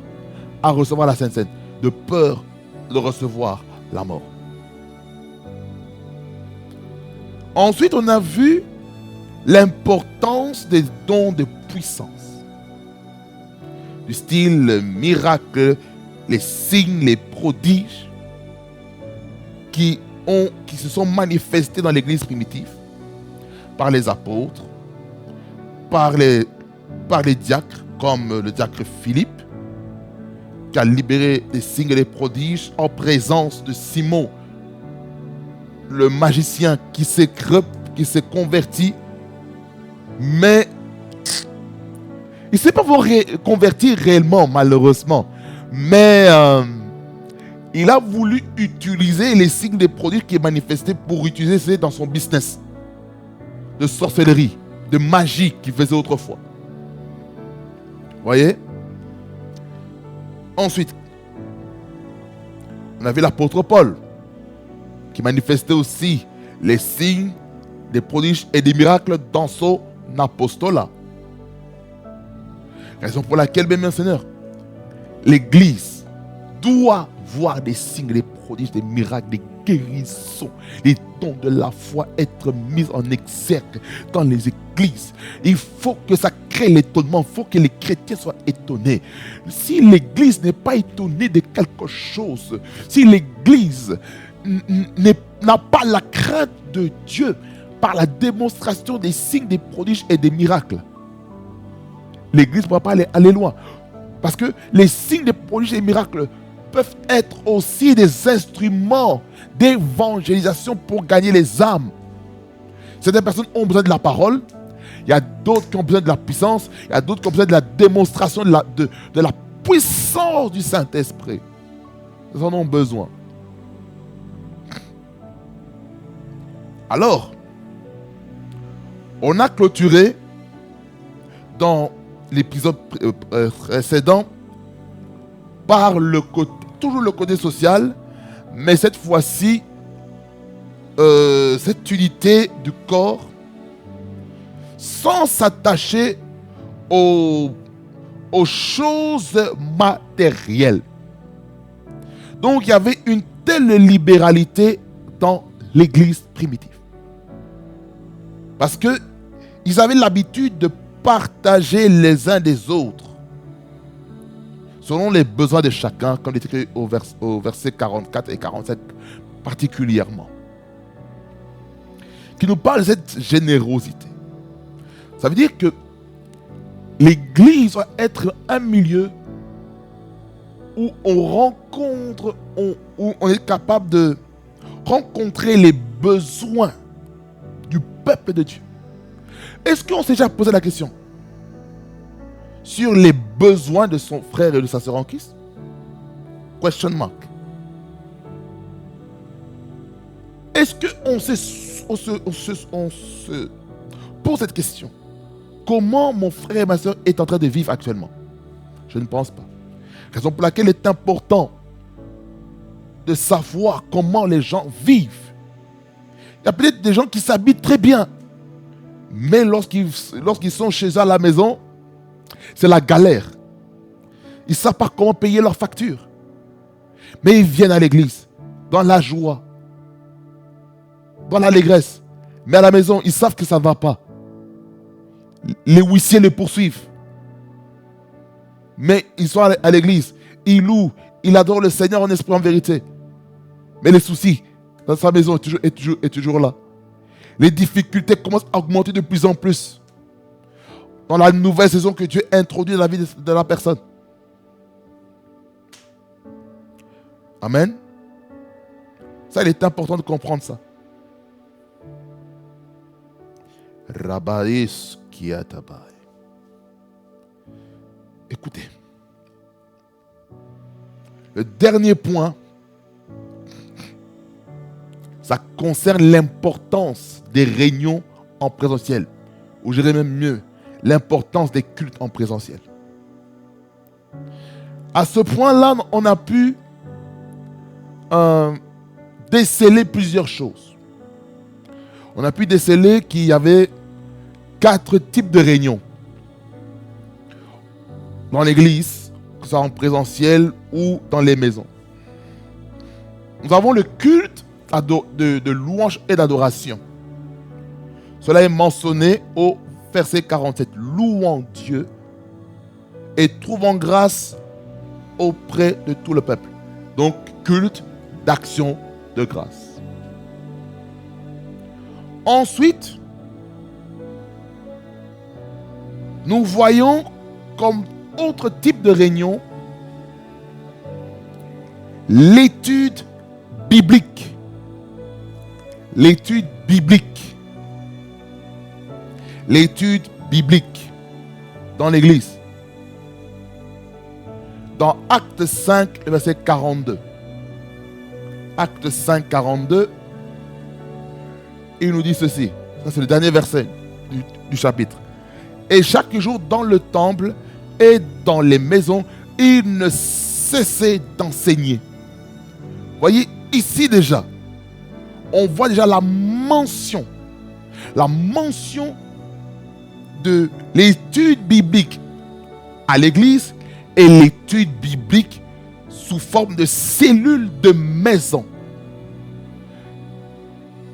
à recevoir la Sainte Seine, de peur de recevoir la mort. Ensuite, on a vu l'importance des dons de puissance. Du style miracle, les signes, les prodiges qui se sont manifestés dans l'église primitive par les apôtres, par les diacres, comme le diacre Philippe, qui a libéré des signes et des prodiges en présence de Simon, le magicien qui s'est converti, mais il ne s'est pas converti réellement, malheureusement. Mais il a voulu utiliser les signes des prodiges qui est manifesté pour utiliser dans son business de sorcellerie, de magie qu'il faisait autrefois. Vous voyez? Ensuite, on avait l'apôtre Paul qui manifestait aussi les signes des prodiges et des miracles dans son apostolat. Raison pour laquelle, bien Seigneur, l'Église doit voir des signes, des prodiges, des miracles, des guérisons, les dons de la foi être mis en exergue dans les églises. Il faut que ça crée l'étonnement, il faut que les chrétiens soient étonnés. Si l'Église n'est pas étonnée de quelque chose, si l'Église n'a pas la crainte de Dieu par la démonstration des signes, des prodiges et des miracles, l'Église ne pourra pas aller loin. Parce que les signes, des prodiges et des miracles peuvent être aussi des instruments d'évangélisation pour gagner les âmes. Certaines personnes ont besoin de la parole, il y a d'autres qui ont besoin de la puissance, il y a d'autres qui ont besoin de la démonstration de la puissance du Saint-Esprit. Ils en ont besoin. Alors, on a clôturé dans l'épisode précédent par toujours le côté social, mais cette fois-ci, cette unité du corps, sans s'attacher aux choses matérielles. Donc, il y avait une telle libéralité dans l'église primitive. Parce qu'ils avaient l'habitude de partager les uns des autres selon les besoins de chacun, comme il est écrit au verset 44 et 47 particulièrement, qui nous parle de cette générosité. Ça veut dire que l'église doit être un milieu où on est capable de rencontrer les besoins du peuple de Dieu. Est-ce qu'on s'est déjà posé la question sur les besoins de son frère et de sa sœur en Christ? Question mark. Est-ce qu'on se pose cette question? Comment mon frère et ma sœur est en train de vivre actuellement? Je ne pense pas. Raison pour laquelle il est important de savoir comment les gens vivent. Il y a peut-être des gens qui s'habillent très bien, mais lorsqu'ils sont chez eux à la maison, c'est la galère. Ils ne savent pas comment payer leurs factures. Mais ils viennent à l'église, dans la joie, dans l'allégresse. Mais à la maison, ils savent que ça ne va pas. Les huissiers les poursuivent. Mais ils sont à l'église, ils louent, ils adorent le Seigneur en esprit, en vérité. Mais les soucis dans sa maison est toujours là. Les difficultés commencent à augmenter de plus en plus dans la nouvelle saison que Dieu introduit dans la vie de la personne. Amen. Ça, il est important de comprendre ça. Rabaïs kiatabai. Écoutez. Le dernier point, ça concerne l'importance des réunions en présentiel. Ou je dirais même mieux, l'importance des cultes en présentiel. À ce point-là, on a pu déceler plusieurs choses. On a pu déceler qu'il y avait 4 types de réunions dans l'église, que ce soit en présentiel ou dans les maisons. Nous avons le culte de louange et d'adoration. Cela est mentionné au verset 47. Louons Dieu et trouvons grâce auprès de tout le peuple. Donc, culte d'action de grâce. Ensuite, nous voyons comme autre type de réunion l'étude biblique. L'étude biblique. L'étude biblique dans l'église. Dans Acte 5, verset 42. Acte 5, 42. Il nous dit ceci. Ça, c'est le dernier verset du chapitre. Et chaque jour dans le temple et dans les maisons, il ne cessait d'enseigner. Voyez, ici déjà, on voit déjà la mention de l'étude biblique à l'église et l'étude biblique sous forme de cellules de maison.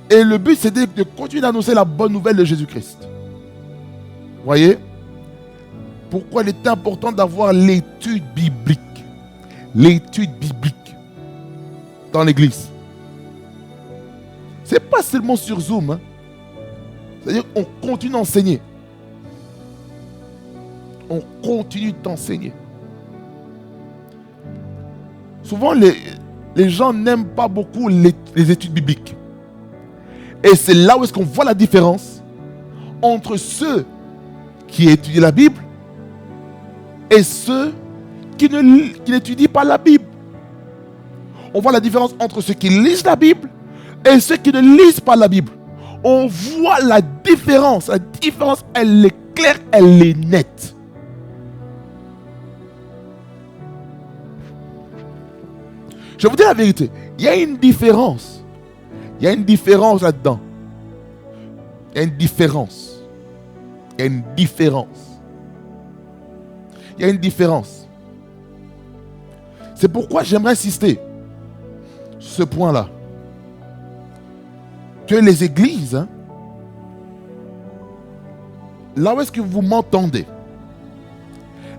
Et le but, c'est de continuer d'annoncer la bonne nouvelle de Jésus-Christ. Voyez? Pourquoi il est important d'avoir l'étude biblique. L'étude biblique dans l'église. Ce n'est pas seulement sur Zoom. Hein. C'est-à-dire qu'on continue d'enseigner. On continue d'enseigner. Souvent, les gens n'aiment pas beaucoup les études bibliques. Et c'est là où est-ce qu'on voit la différence entre ceux qui étudient la Bible et ceux qui n'étudient pas la Bible. On voit la différence entre ceux qui lisent la Bible et ceux qui ne lisent pas la Bible. On voit la différence. La différence, elle est claire, elle est nette. Je vous dis la vérité. Il y a une différence. Il y a une différence là-dedans. Il y a une différence. Il y a une différence. Il y a une différence. C'est pourquoi j'aimerais insister sur ce point-là. Que les églises, hein, là où est-ce que vous m'entendez,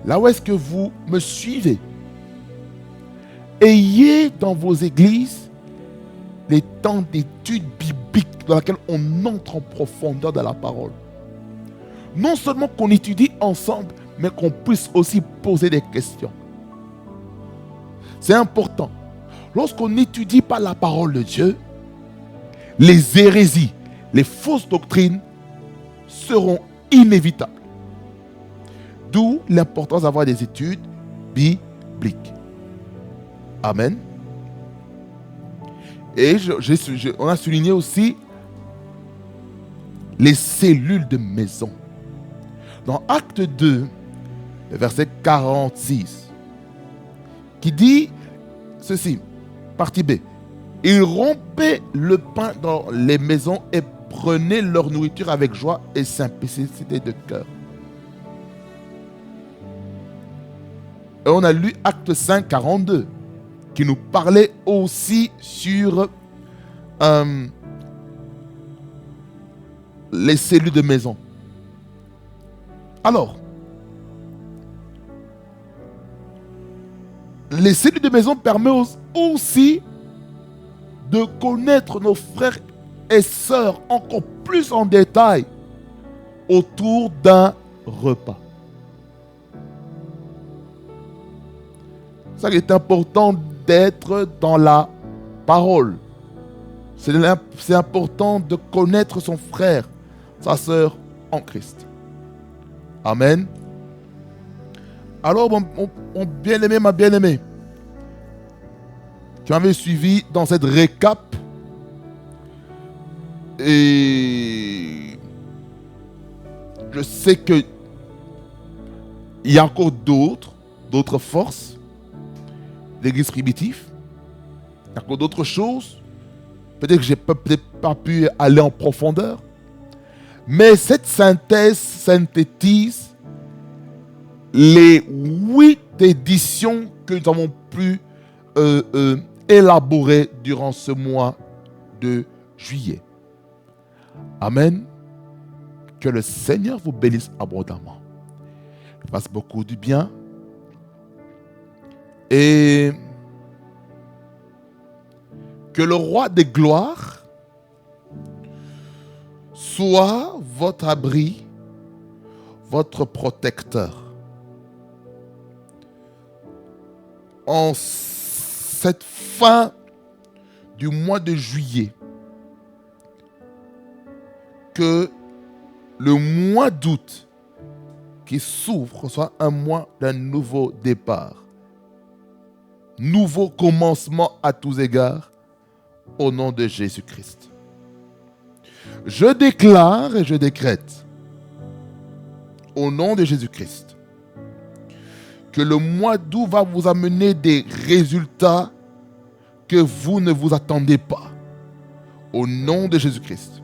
là où est-ce que vous me suivez, ayez dans vos églises les temps d'études bibliques dans lesquels on entre en profondeur dans la parole. Non seulement qu'on étudie ensemble, mais qu'on puisse aussi poser des questions. C'est important. Lorsqu'on n'étudie pas la parole de Dieu, les hérésies, les fausses doctrines seront inévitables. D'où l'importance d'avoir des études bibliques. Amen. Et on a souligné aussi les cellules de maison. Dans Acte 2, le verset 46, qui dit ceci, partie B. Ils rompaient le pain dans les maisons et prenaient leur nourriture avec joie et simplicité de cœur. Et on a lu Acte 5, 42, qui nous parlait aussi sur les cellules de maison. Alors, les cellules de maison permettent aussi de connaître nos frères et sœurs encore plus en détail autour d'un repas. Ça qui est important d'être dans la parole. C'est important de connaître son frère, sa sœur en Christ. Amen. Alors, mon bien-aimé, ma bien-aimée, tu m'avais suivi dans cette récap et je sais que il y a encore d'autres forces, l'église primitive. Il y a encore d'autres choses. Peut-être que je n'ai peut-être pas pu aller en profondeur. Mais cette synthèse synthétise les 8 éditions que nous avons pu élaborer durant ce mois de juillet. Amen. Que le Seigneur vous bénisse abondamment. Il fasse beaucoup du bien. Et que le roi des gloires soit votre abri, votre protecteur. En cette fin du mois de juillet, que le mois d'août qui s'ouvre soit un mois d'un nouveau départ, nouveau commencement à tous égards, au nom de Jésus-Christ. Je déclare et je décrète, au nom de Jésus-Christ, que le mois d'août va vous amener des résultats que vous ne vous attendez pas, au nom de Jésus-Christ.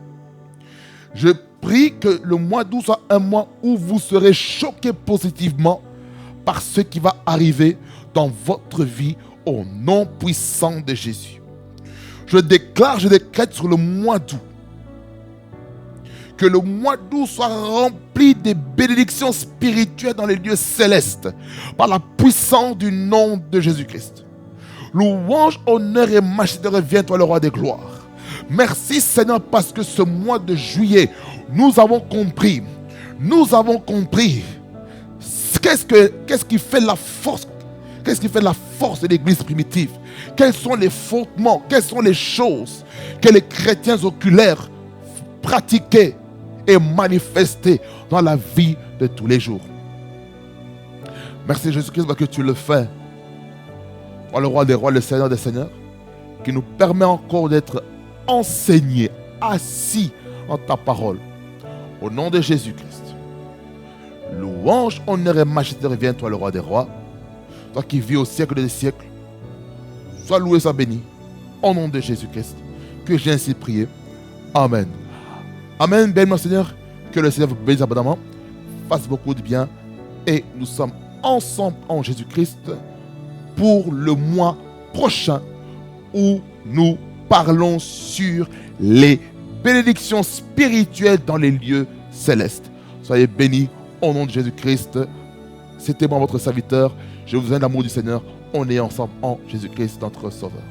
Je prie que le mois d'août soit un mois où vous serez choqués positivement par ce qui va arriver dans votre vie au nom puissant de Jésus. Je décrète sur le mois d'août que le mois d'août soit rempli des bénédictions spirituelles dans les lieux célestes par la puissance du nom de Jésus-Christ. Louange, honneur et majesté reviennent toi le roi des gloires. Merci Seigneur parce que ce mois de juillet, nous avons compris qu'est-ce qui fait la force, de l'église primitive. Quels sont les fondements, quelles sont les choses que les chrétiens oculaires pratiquaient et manifestaient dans la vie de tous les jours. Merci Jésus-Christ parce que tu le fais. Toi le roi des rois, le Seigneur des seigneurs, qui nous permet encore d'être enseignés, assis en ta parole. Au nom de Jésus-Christ. Louange, honneur et majesté revient toi le roi des rois. Toi qui vis au siècle des siècles. Sois loué, sois béni. Au nom de Jésus-Christ. Que j'ai ainsi prié. Amen. Amen. Béni, mon Seigneur. Que le Seigneur vous bénisse abondamment. Fasse beaucoup de bien. Et nous sommes ensemble en Jésus-Christ pour le mois prochain où nous parlons sur les bénédictions spirituelles dans les lieux célestes. Soyez bénis au nom de Jésus-Christ. C'était moi votre serviteur. Je vous aime l'amour du Seigneur. On est ensemble en Jésus-Christ, notre Sauveur.